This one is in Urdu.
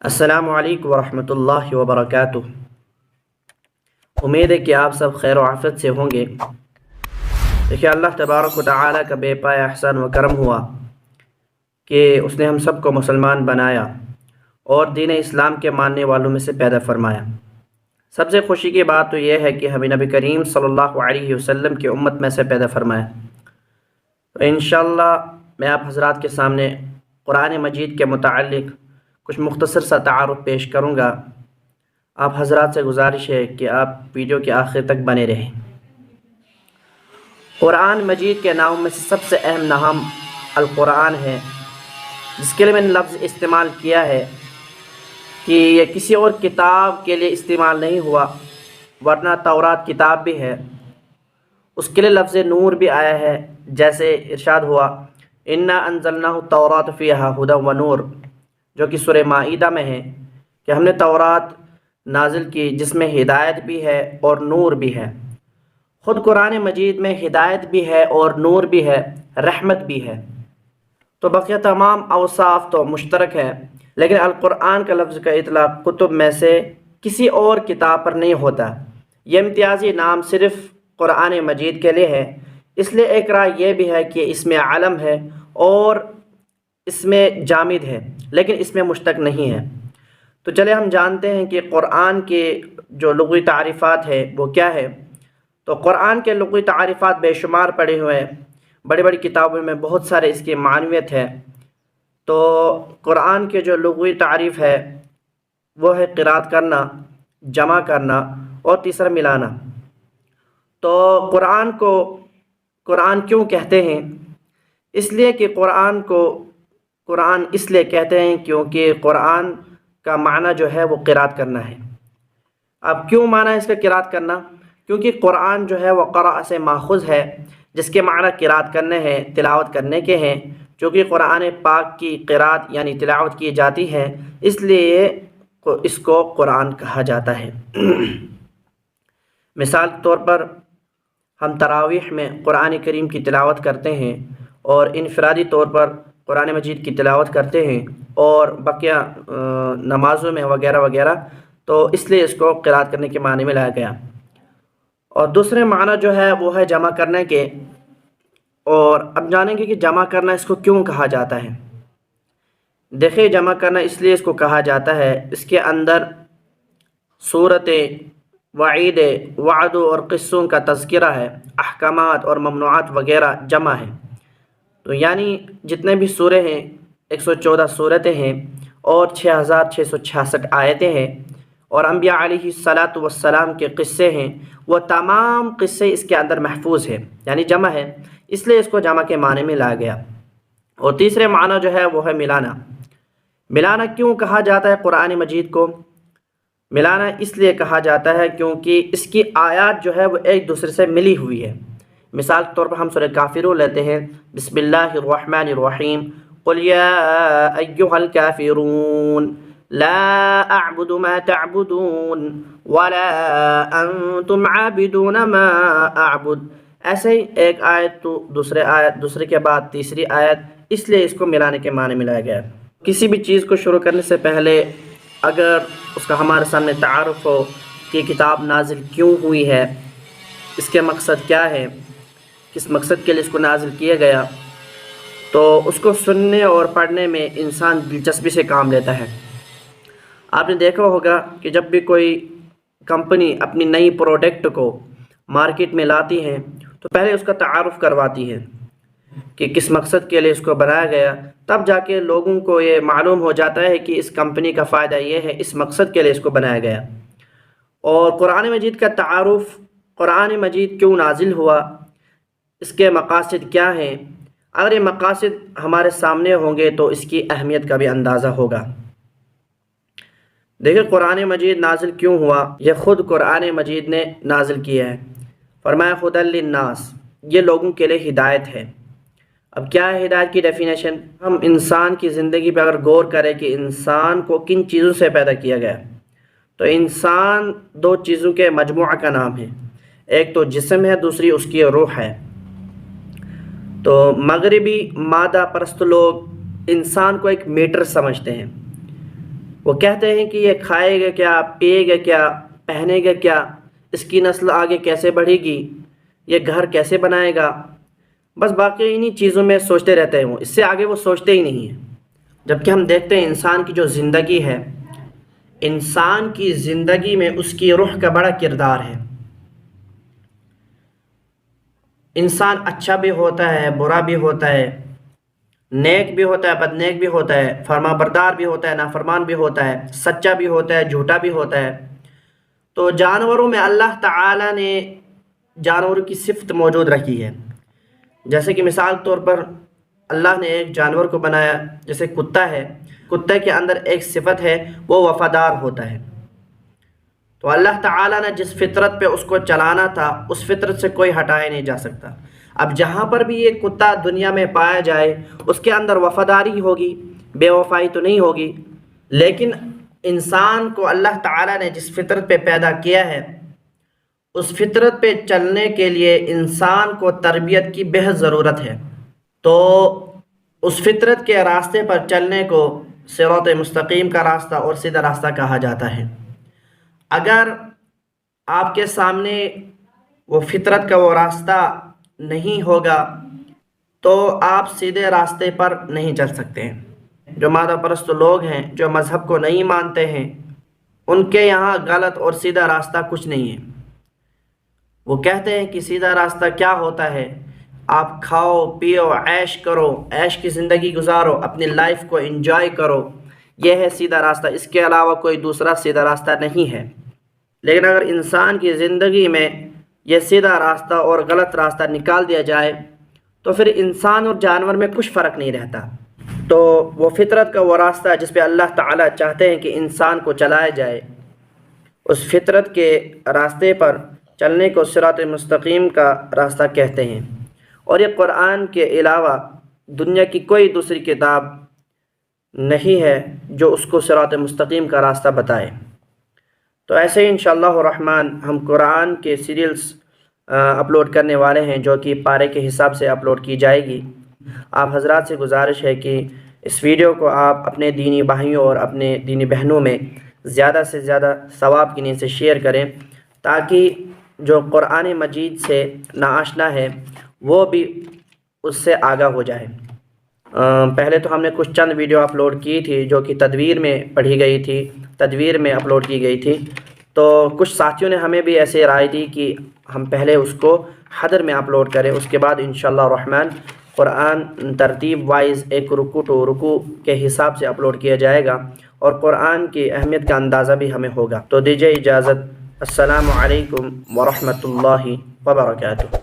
السلام علیکم ورحمۃ اللہ وبرکاتہ۔ امید ہے کہ آپ سب خیر و عافیت سے ہوں گے۔ دیکھیے، اللہ تبارک و تعالیٰ کا بے پایا احسان و کرم ہوا کہ اس نے ہم سب کو مسلمان بنایا اور دین اسلام کے ماننے والوں میں سے پیدا فرمایا۔ سب سے خوشی کی بات تو یہ ہے کہ ہمیں نبی کریم صلی اللہ علیہ وسلم کی امت میں سے پیدا فرمایا۔ تو انشاءاللہ میں آپ حضرات کے سامنے قرآن مجید کے متعلق کچھ مختصر سا تعارف پیش کروں گا۔ آپ حضرات سے گزارش ہے کہ آپ ویڈیو کے آخر تک بنے رہیں۔ قرآن مجید کے ناموں میں سے سب سے اہم نام القرآن ہے، جس کے لیے میں نے لفظ استعمال کیا ہے کہ یہ کسی اور کتاب کے لیے استعمال نہیں ہوا، ورنہ تورات کتاب بھی ہے، اس کے لیے لفظ نور بھی آیا ہے، جیسے ارشاد ہوا انا انزلناہ التوراۃ فیہا ھدی و نور، جو کہ سورہ مائدہ میں ہے کہ ہم نے تورات نازل کی جس میں ہدایت بھی ہے اور نور بھی ہے۔ خود قرآن مجید میں ہدایت بھی ہے اور نور بھی ہے، رحمت بھی ہے، تو بقیہ تمام اوصاف تو مشترک ہے، لیکن القرآن کا لفظ کا اطلاق کتب میں سے کسی اور کتاب پر نہیں ہوتا۔ یہ امتیازی نام صرف قرآن مجید کے لیے ہے۔ اس لیے ایک رائے یہ بھی ہے کہ اس میں علم ہے اور اس میں جامد ہے، لیکن اس میں مشتق نہیں ہے۔ تو چلے ہم جانتے ہیں کہ قرآن کے جو لغوی تعریفات ہے وہ کیا ہے۔ تو قرآن کے لغوی تعریفات بے شمار پڑے ہوئے ہیں، بڑی بڑی کتابوں میں بہت سارے اس کی معنویت ہے۔ تو قرآن کے جو لغوی تعریف ہے وہ ہے قرات کرنا، جمع کرنا اور تیسرا ملانا۔ تو قرآن کو قرآن کیوں کہتے ہیں؟ اس لیے کہ قرآن کو قرآن اس لیے کہتے ہیں کیونکہ قرآن کا معنی جو ہے وہ قرات کرنا ہے۔ اب کیوں معنی ہے اس کا قرات کرنا؟ کیونکہ قرآن جو ہے وہ قرأ سے ماخوذ ہے، جس کے معنی قرات کرنے ہیں، تلاوت کرنے کے ہیں، چونکہ قرآن پاک کی قرات یعنی تلاوت کی جاتی ہے، اس لیے اس کو قرآن کہا جاتا ہے۔ مثال کے طور پر ہم تراویح میں قرآن کریم کی تلاوت کرتے ہیں اور انفرادی طور پر قرآن مجید کی تلاوت کرتے ہیں اور بقیہ نمازوں میں وغیرہ وغیرہ، تو اس لیے اس کو قرات کرنے کے معنی میں لایا گیا۔ اور دوسرے معنی جو ہے وہ ہے جمع کرنے کے، اور اب جانیں گے کہ جمع کرنا اس کو کیوں کہا جاتا ہے۔ دیکھیں، جمع کرنا اس لیے اس کو کہا جاتا ہے، اس کے اندر صورت وعید، وعد اور قصوں کا تذکرہ ہے، احکامات اور ممنوعات وغیرہ جمع ہے۔ تو یعنی جتنے بھی سورے ہیں 114 صورتیں ہیں اور 6666 آیتیں ہیں، اور انبیاء علیہ السلام کے قصے ہیں، وہ تمام قصے اس کے اندر محفوظ ہیں، یعنی جمع ہے، اس لیے اس کو جمع کے معنی میں لایا گیا۔ اور تیسرے معنی جو ہے وہ ہے ملانا۔ ملانا کیوں کہا جاتا ہے قرآن مجید کو؟ ملانا اس لیے کہا جاتا ہے کیونکہ اس کی آیات جو ہے وہ ایک دوسرے سے ملی ہوئی ہے۔ مثال کے طور پر ہم سورہ کافرون لیتے ہیں، بسم اللہ الرحمن الرحیم، قل یا ایہا الکافرون لا اعبد ما تعبدون ولا انتم عابدون ما اعبد۔ ایسے ہی ایک آیت تو دوسرے کے بعد تیسری آیت، اس لیے اس کو ملانے کے معنی میں لایا گیا ہے۔ کسی بھی چیز کو شروع کرنے سے پہلے اگر اس کا ہمارے سامنے تعارف ہو کہ کتاب نازل کیوں ہوئی ہے، اس کے مقصد کیا ہے، کس مقصد کے لیے اس کو نازل کیا گیا، تو اس کو سننے اور پڑھنے میں انسان دلچسپی سے کام لیتا ہے۔ آپ نے دیکھا ہوگا کہ جب بھی کوئی کمپنی اپنی نئی پروڈکٹ کو مارکیٹ میں لاتی ہے تو پہلے اس کا تعارف کرواتی ہے کہ کس مقصد کے لیے اس کو بنایا گیا، تب جا کے لوگوں کو یہ معلوم ہو جاتا ہے کہ اس کمپنی کا فائدہ یہ ہے، اس مقصد کے لیے اس کو بنایا گیا۔ اور قرآن مجید کا تعارف، قرآن مجید کیوں نازل ہوا، اس کے مقاصد کیا ہیں، اگر یہ مقاصد ہمارے سامنے ہوں گے تو اس کی اہمیت کا بھی اندازہ ہوگا۔ دیکھیں، قرآن مجید نازل کیوں ہوا، یہ خود قرآن مجید نے نازل کیا ہے۔ فرمایا ھدی للناس، یہ لوگوں کے لیے ہدایت ہے۔ اب کیا ہے ہدایت کی ڈیفینیشن؟ ہم انسان کی زندگی پہ اگر غور کریں کہ انسان کو کن چیزوں سے پیدا کیا گیا، تو انسان دو چیزوں کے مجموعہ کا نام ہے، ایک تو جسم ہے، دوسری اس کی روح ہے۔ تو مغربی مادہ پرست لوگ انسان کو ایک میٹر سمجھتے ہیں، وہ کہتے ہیں کہ یہ کھائے گا کیا، پیے گا کیا، پہنے گا کیا، اس کی نسل آگے کیسے بڑھے گی، یہ گھر کیسے بنائے گا، بس باقی انہی چیزوں میں سوچتے رہتے ہیں، وہ اس سے آگے وہ سوچتے ہی نہیں ہیں۔ جبکہ ہم دیکھتے ہیں انسان کی جو زندگی ہے، انسان کی زندگی میں اس کی روح کا بڑا کردار ہے۔ انسان اچھا بھی ہوتا ہے، برا بھی ہوتا ہے، نیک بھی ہوتا ہے، بد نیک بھی ہوتا ہے، فرما بردار بھی ہوتا ہے، نافرمان بھی ہوتا ہے، سچا بھی ہوتا ہے، جھوٹا بھی ہوتا ہے۔ تو جانوروں میں اللہ تعالیٰ نے جانوروں کی صفت موجود رکھی ہے، جیسے کہ مثال طور پر اللہ نے ایک جانور کو بنایا، جیسے کتا ہے، کتے کے اندر ایک صفت ہے، وہ وفادار ہوتا ہے۔ تو اللہ تعالیٰ نے جس فطرت پہ اس کو چلانا تھا، اس فطرت سے کوئی ہٹایا نہیں جا سکتا۔ اب جہاں پر بھی یہ کتا دنیا میں پایا جائے، اس کے اندر وفاداری ہوگی، بے وفائی تو نہیں ہوگی۔ لیکن انسان کو اللہ تعالیٰ نے جس فطرت پہ پیدا کیا ہے، اس فطرت پہ چلنے کے لیے انسان کو تربیت کی بہت ضرورت ہے۔ تو اس فطرت کے راستے پر چلنے کو صراط مستقیم کا راستہ اور سیدھا راستہ کہا جاتا ہے۔ اگر آپ کے سامنے وہ فطرت کا وہ راستہ نہیں ہوگا تو آپ سیدھے راستے پر نہیں چل سکتے ہیں۔ جو مادہ پرست لوگ ہیں، جو مذہب کو نہیں مانتے ہیں، ان کے یہاں غلط اور سیدھا راستہ کچھ نہیں ہے۔ وہ کہتے ہیں کہ سیدھا راستہ کیا ہوتا ہے، آپ کھاؤ پیو عیش کرو، عیش کی زندگی گزارو، اپنی لائف کو انجوائے کرو، یہ ہے سیدھا راستہ، اس کے علاوہ کوئی دوسرا سیدھا راستہ نہیں ہے۔ لیکن اگر انسان کی زندگی میں یہ سیدھا راستہ اور غلط راستہ نکال دیا جائے تو پھر انسان اور جانور میں کچھ فرق نہیں رہتا۔ تو وہ فطرت کا وہ راستہ جس پہ اللہ تعالیٰ چاہتے ہیں کہ انسان کو چلایا جائے، اس فطرت کے راستے پر چلنے کو صراط مستقیم کا راستہ کہتے ہیں۔ اور یہ قرآن کے علاوہ دنیا کی کوئی دوسری کتاب نہیں ہے جو اس کو صراط مستقیم کا راستہ بتائے۔ تو ایسے ہی انشاءاللہ الرحمن ہم قرآن کے سیریلز اپلوڈ کرنے والے ہیں، جو کہ پارے کے حساب سے اپلوڈ کی جائے گی۔ آپ حضرات سے گزارش ہے کہ اس ویڈیو کو آپ اپنے دینی بھائیوں اور اپنے دینی بہنوں میں زیادہ سے زیادہ ثواب کی نیت سے شیئر کریں، تاکہ جو قرآن مجید سے ناآشنا ہے وہ بھی اس سے آگاہ ہو جائے۔ پہلے تو ہم نے کچھ چند ویڈیو اپلوڈ کی تھی جو کہ تدویر میں پڑھی گئی تھی، تدویر میں اپلوڈ کی گئی تھی۔ تو کچھ ساتھیوں نے ہمیں بھی ایسے رائے دی کہ ہم پہلے اس کو حدر میں اپلوڈ کریں، اس کے بعد انشاءاللہ الرحمن قرآن ترتیب وائز ایک رکوع ٹو رکوع کے حساب سے اپلوڈ کیا جائے گا، اور قرآن کی اہمیت کا اندازہ بھی ہمیں ہوگا۔ تو دیجیے اجازت، السلام علیکم ورحمۃ اللہ وبرکاتہ۔